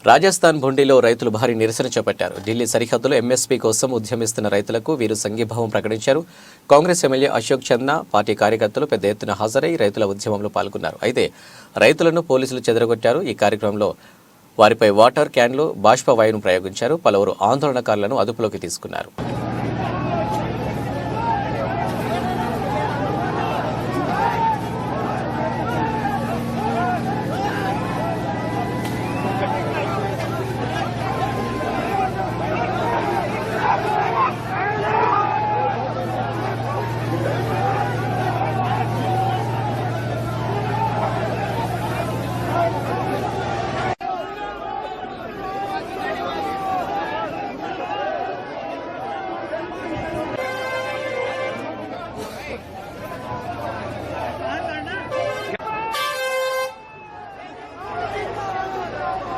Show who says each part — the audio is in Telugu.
Speaker 1: రాజస్థాన్ భుండిలో రైతులు భారీ నిరసన చేపట్టారు. ఢిల్లీ సరిహద్దులో ఎంఎస్పీ కోసం ఉద్యమిస్తున్న రైతులకు వీరు సంఘీభావం ప్రకటించారు. కాంగ్రెస్ ఎమ్మెల్యే అశోక్ చంద్నా పార్టీ కార్యకర్తలు పెద్ద ఎత్తున హాజరై రైతుల ఉద్యమంలో పాల్గొన్నారు. అయితే రైతులను పోలీసులు చెదరగొట్టారు. ఈ కార్యక్రమంలో వారిపై వాటర్ క్యాన్లు, బాష్పవాయువును ప్రయోగించారు. పలువురు ఆందోళనకారులను అదుపులోకి తీసుకున్నారు.